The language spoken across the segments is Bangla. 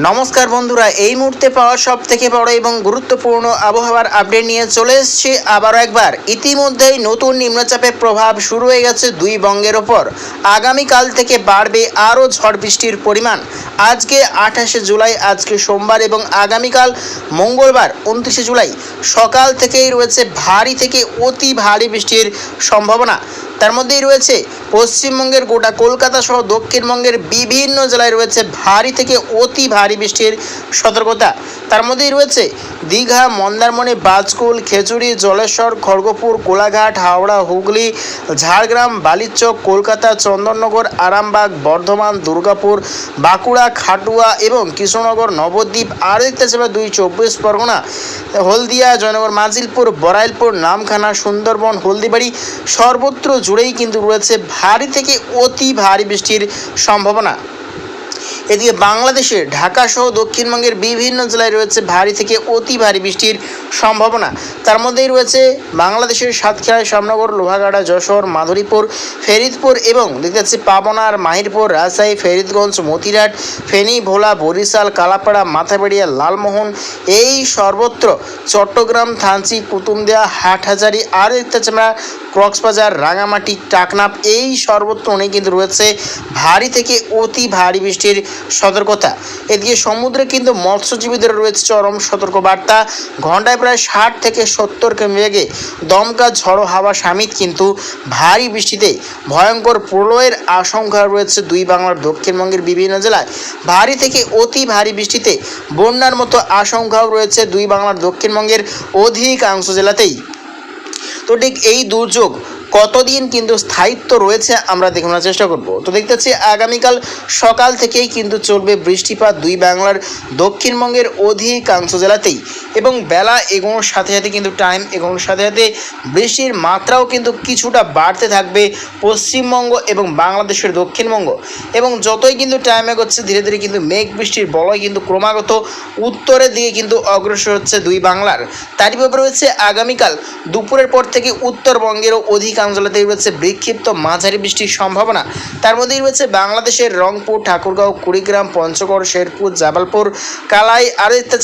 নমস্কার বন্ধুরা, এই মুহূর্তে পাওয়া সব থেকে বড় এবং গুরুত্বপূর্ণ আবহাওয়ার আপডেট নিয়ে চলে এসেছি আবারও একবার। ইতিমধ্যেই নতুন নিম্নচাপের প্রভাব শুরু হয়ে গেছে দুই বঙ্গের ওপর। আগামীকাল থেকে বাড়বে আরও ঝড় বৃষ্টির পরিমাণ। আজকে 28শে জুলাই, আজকে সোমবার এবং আগামীকাল মঙ্গলবার 29শে জুলাই সকাল থেকেই রয়েছে ভারী থেকে অতি ভারী বৃষ্টির সম্ভাবনা। তার মধ্যেই রয়েছে পশ্চিমবঙ্গের গোটা কলকাতা সহ দক্ষিণবঙ্গের বিভিন্ন জেলায় রয়েছে ভারী থেকে অতি ভারী বৃষ্টির সতর্কতা। তার মধ্যেই রয়েছে দীঘা, মন্দারমণি, বাজকুল, খেজুরি, জলেশ্বর, খড়গপুর, কোলাঘাট, হাওড়া, হুগলি, ঝাড়গ্রাম, বালিচক, কলকাতা, চন্দননগর, আরামবাগ, বর্ধমান, দুর্গাপুর, বাঁকুড়া, খাটুয়া এবং কৃষ্ণনগর, নবদ্বীপ, আর দেখতে চাইবে 24 পরগনা, হলদিয়া, জয়নগর, মাজিলপুর, বরাইলপুর, নামখানা, সুন্দরবন, হলদিবাড়ি সর্বত্র জুড়েই কিন্তু রয়েছে ভারী থেকে অতি ভারী বৃষ্টির সম্ভাবনা। এদিকে বাংলাদেশের ঢাকা সহ দক্ষিণবঙ্গের বিভিন্ন জেলায় রয়েছে ভারী থেকে অতি ভারী বৃষ্টির সম্ভাবনা। তার মধ্যেই রয়েছে বাংলাদেশের সাতক্ষীরা, শ্যামনগর, লোহাগাড়া, যশোর, মাধুরীপুর, ফরিদপুর এবং দেখতে পাচ্ছি পাবনার, মাহিরপুর, রাজশাহী, ফরিদগঞ্জ, মতিরাট, ফেনী, ভোলা, বরিশাল, কালাপাড়া, মাথাবাড়িয়া, লালমোহন এই সর্বত্র, চট্টগ্রাম, থানচি, কুতুবদিয়া, হাটহাজারী, আর দেখতে পাচ্ছি আমরা কক্সবাজার, রাঙামাটি, টাকনাফ এই সর্বত্র অনেক কিন্তু রয়েছে ভারী থেকে অতি ভারী বৃষ্টির সতর্কতা। এদিকে সমুদ্রে কিন্তু মৎস্যজীবীদের রয়েছে চরম সতর্কবার্তা। ঘন্টায় প্রায় 60 থেকে 70 কিমি বেগে দমকা ঝড়ো হাওয়া সামিত কিন্তু ভারী বৃষ্টিতে ভয়ঙ্কর প্রলয়ের আশঙ্কা রয়েছে দুই বাংলার দক্ষিণবঙ্গের বিভিন্ন জেলায়। ভারী থেকে অতি ভারী বৃষ্টিতে বন্যার মতো আশঙ্কাও রয়েছে দুই বাংলার দক্ষিণবঙ্গের অধিকাংশ জেলাতেই। তো ঠিক এই দুর্যোগ কতদিন কিন্তু স্থায়িত্ব রয়েছে আমরা দেখানোর চেষ্টা করব। তো দেখতে পাচ্ছি আগামীকাল সকাল থেকেই কিন্তু চলবে বৃষ্টিপাত দুই বাংলার দক্ষিণবঙ্গের অধিকাংশ জেলাতেই, এবং বেলা এগোনোর সাথে সাথে কিন্তু টাইম এগোনোর সাথে সাথে বৃষ্টির মাত্রাও কিন্তু কিছুটা বাড়তে থাকবে পশ্চিমবঙ্গ এবং বাংলাদেশের দক্ষিণবঙ্গ। এবং যতই কিন্তু টাইম এগোচ্ছে ধীরে ধীরে কিন্তু মেঘ বৃষ্টির বলয় কিন্তু ক্রমাগত উত্তরের দিকে কিন্তু অগ্রসর হচ্ছে দুই বাংলার। তারই ব্যাপারে রয়েছে আগামীকাল দুপুরের পর থেকে উত্তরবঙ্গেরও অধিকাংশ জেলাতেই রয়েছে বিক্ষিপ্ত মাঝারি বৃষ্টির সম্ভাবনা। তার মধ্যেই রয়েছে বাংলাদেশের রংপুর, ঠাকুরগাঁও, কুড়িগ্রাম, পঞ্চগড়, শেরপুর, জামালপুর, কালাই, আর দেখতে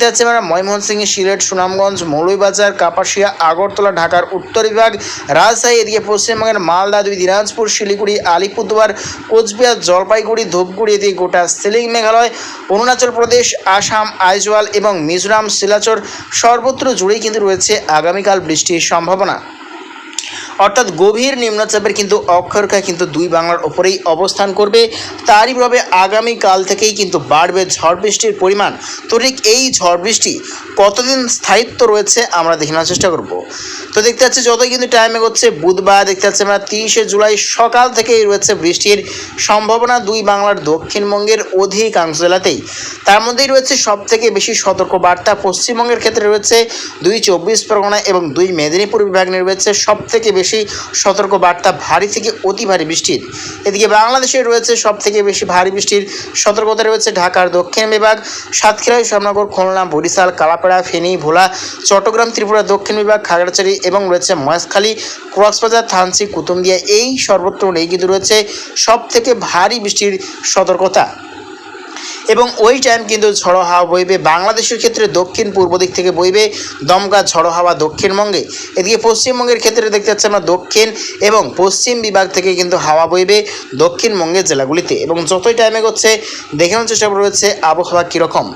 পাচ্ছি আমরা ময়মনসিংহ, সিলেট, সুনামগঞ্জ, মৌলভীবাজার, কাপাসিয়া, আগরতলা, ঢাকার উত্তর বিভাগ, রাজশাহী, এদিকে পশ্চিমবঙ্গের মালদা, দিনাজপুর, শিলিগুড়ি, আলিপুরদুয়ার, কোচবিহার, জলপাইগুড়ি, ধূপগুড়ি, এদিকে গোটা সিলিং, মেঘালয়, অরুণাচল প্রদেশ, আসাম, আইজওয়াল এবং মিজোরাম, শিলাচর সর্বত্র জুড়েই কিন্তু রয়েছে আগামীকাল বৃষ্টির সম্ভাবনা। অর্থাৎ গভীর নিম্নচাপের কিন্তু অক্ষরেখা কিন্তু দুই বাংলার ওপরেই অবস্থান করবে। তারই প্রভাবে আগামীকাল থেকেই কিন্তু বাড়বে ঝড় বৃষ্টির পরিমাণ। তো ঠিক এই ঝড় বৃষ্টি কতদিন স্থায়িত্ব রয়েছে আমরা দেখে নেওয়ার চেষ্টা করব। তো দেখতে পাচ্ছি যতই কিন্তু টাইম এগোচ্ছে বুধবার দেখতে পাচ্ছি আমরা 30শে জুলাই সকাল থেকেই রয়েছে বৃষ্টির সম্ভাবনা দুই বাংলার দক্ষিণবঙ্গের অধিকাংশ জেলাতেই। তার মধ্যেই রয়েছে সবথেকে বেশি সতর্ক বার্তা পশ্চিমবঙ্গের ক্ষেত্রে রয়েছে 24 পরগনা এবং 2 মেদিনীপুর বিভাগ নিয়ে রয়েছে সবথেকে বেশি সতর্ক বার্তা ভারী থেকে অতি ভারী বৃষ্টির। এদিকে বাংলাদেশে রয়েছে সবথেকে বেশি ভারী বৃষ্টির সতর্কতা রয়েছে ঢাকার দক্ষিণ বিভাগ, সাতক্ষীরা, শ্যামনগর, খুলনা, বরিশাল, কালাপাড়া, ফেনী, ভোলা, চট্টগ্রাম, ত্রিপুরা দক্ষিণ বিভাগ, খাগড়াছড়ি এবং রয়েছে মহেশখালী, কক্সবাজার, থানচি, কুতুবদিয়া এই সর্বত্র নেই কিন্তু রয়েছে সবথেকে ভারী বৃষ্টির সতর্কতা। এবং ওই টাইম কিন্তু ঝড়ো হাওয়া বইবে বাংলাদেশের ক্ষেত্রে দক্ষিণ পূর্ব দিক থেকে বইবে দমকা ঝড়ো হাওয়া দক্ষিণবঙ্গে। এদিকে পশ্চিমবঙ্গের ক্ষেত্রে দেখতে পাচ্ছি আমরা দক্ষিণ এবং পশ্চিম বিভাগ থেকে কিন্তু হাওয়া বইবে দক্ষিণবঙ্গের জেলাগুলিতে। এবং যতই টাইম এগোচ্ছে দেখে নেওয়ার চেষ্টা রয়েছে আবহাওয়া কীরকম।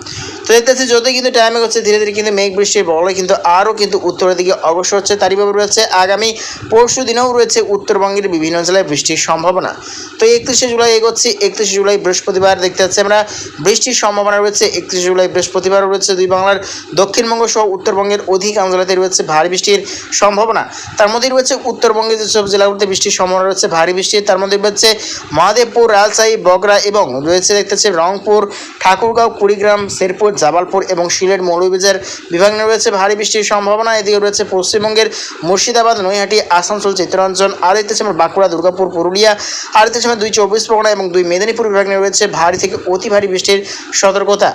তো দেখতে পাচ্ছি যতই কিন্তু টাইম এগোচ্ছে ধীরে ধীরে কিন্তু মেঘ বৃষ্টির বলয় কিন্তু আরও কিন্তু উত্তরের দিকে অগ্রসর হচ্ছে। তারই ভাবে রয়েছে আগামী পরশু দিনেও রয়েছে উত্তরবঙ্গের বিভিন্ন জেলায় বৃষ্টির সম্ভাবনা। তো 31শে জুলাই এগোচ্ছি, 31শে জুলাই বৃহস্পতিবার দেখতে পাচ্ছি আমরা বৃষ্টির সম্ভাবনা রয়েছে। 31শে জুলাই বৃহস্পতিবার রয়েছে দুই বাংলার দক্ষিণবঙ্গ সহ উত্তরবঙ্গের অধিকাংশ জেলাতে রয়েছে ভারী বৃষ্টির সম্ভাবনা। তার মধ্যে রয়েছে উত্তরবঙ্গের যেসব জেলাগুলিতে বৃষ্টির সম্ভাবনা রয়েছে ভারী বৃষ্টির, তার মধ্যে রয়েছে মহাদেবপুর, রাজশাহী, বগুড়া এবং রয়েছে দেখতে পাচ্ছি রংপুর, ঠাকুরগাঁও, কুড়িগ্রাম, শেরপুর, জামালপুর এবং সিলেট, মৌলভীবাজার বিভাগ নিয়ে রয়েছে ভারী বৃষ্টির সম্ভাবনা। এদিকে রয়েছে পশ্চিমবঙ্গের মুর্শিদাবাদ, নৈহাটি, আসানসোল, চিত্তরঞ্জন, আর দেখতে আমরা বাঁকুড়া, দুর্গাপুর, পুরুলিয়া, আর দেখতে আমরা 24 পরগনা এবং 2 মেদিনীপুর বিভাগ নিয়ে রয়েছে ভারী থেকে অতি ভারী বৃষ্টির সতর্কতা।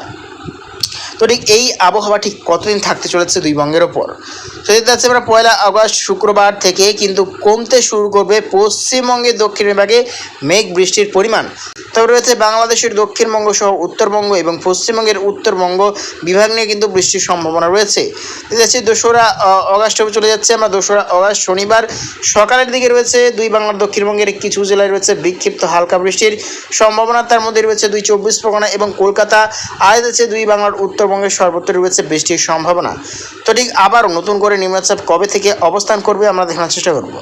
তো ঠিক এই আবহাওয়া ঠিক কতদিন থাকতে চলেছে দুই বঙ্গের ওপর? তো দেখতে পাচ্ছি আমরা 1 আগস্ট শুক্রবার থেকে কিন্তু কমতে শুরু করবে পশ্চিমবঙ্গের দক্ষিণ বিভাগে মেঘ বৃষ্টির পরিমাণ। তবে রয়েছে বাংলাদেশের দক্ষিণবঙ্গ সহ উত্তরবঙ্গ এবং পশ্চিমবঙ্গের উত্তরবঙ্গ বিভাগ নিয়ে কিন্তু বৃষ্টির সম্ভাবনা রয়েছে। দেখতে পাচ্ছি 2রা আগস্টে চলে যাচ্ছে আমরা। 2রা আগস্ট শনিবার সকালের দিকে রয়েছে দুই বাংলার দক্ষিণবঙ্গের কিছু জেলায় রয়েছে বিক্ষিপ্ত হালকা বৃষ্টির সম্ভাবনা। তার মধ্যে রয়েছে 2 চব্বিশ পরগনা এবং কলকাতা, আর রয়েছে দুই বাংলার উত্তরবঙ্গের সর্বত্র রয়েছে বৃষ্টির সম্ভাবনা। তো ঠিক আবারও নতুন করে নিম্নচাপ কবে থেকে অবস্থান করবে আমরা দেখানোর চেষ্টা করব।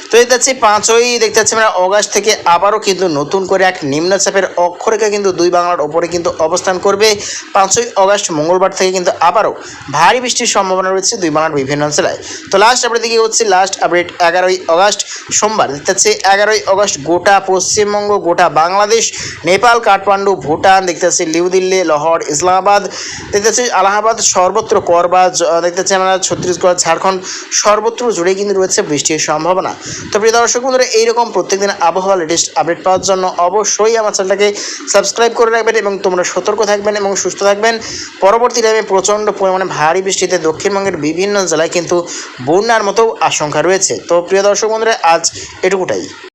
তো দেখতে পাচ্ছি 5ই দেখতে পাচ্ছি আমরা আগস্ট থেকে আবারও কিন্তু নতুন করে এক নিম্নচাপের অক্ষরেখা কিন্তু দুই বাংলার ওপরে কিন্তু অবস্থান করবে। 5ই আগস্ট মঙ্গলবার থেকে কিন্তু আবারও ভারী বৃষ্টির সম্ভাবনা রয়েছে দুই বাংলার বিভিন্ন অঞ্চলে। তো লাস্ট আপডেট দিকে হচ্ছে লাস্ট আপডেট 11ই আগস্ট সোমবার। দেখতে পাচ্ছি 11ই আগস্ট গোটা পশ্চিমবঙ্গ, গোটা বাংলাদেশ, নেপাল, কাঠমান্ডু, ভুটান, দেখতে পাচ্ছি নিউ দিল্লি, লাহোর, ইসলামাবাদ, দেখতে পাচ্ছি আলাহাবাদ, সর্বত্র করবা, দেখতে পাচ্ছি আমরা ছত্তিশগড়, ঝাড়খণ্ড, সর্বত্র জুড়ে কিন্তু রয়েছে বৃষ্টির সম্ভাবনা। তো প্রিয় দর্শক বন্ধুরা, এইরকম প্রত্যেকদিন আবহাওয়া লেটেস্ট আপডেট পাওয়ার জন্য অবশ্যই আমার চ্যানেলটাকে সাবস্ক্রাইব করে রাখবেন এবং তোমরা সতর্ক থাকবেন এবং সুস্থ থাকবেন। পরবর্তী টাইমে প্রচণ্ড পরিমাণে ভারী বৃষ্টিতে দক্ষিণবঙ্গের বিভিন্ন জেলায় কিন্তু বন্যার মতো আশঙ্কা রয়েছে। তো প্রিয় দর্শক বন্ধুরা, আজ এটুকুটাই।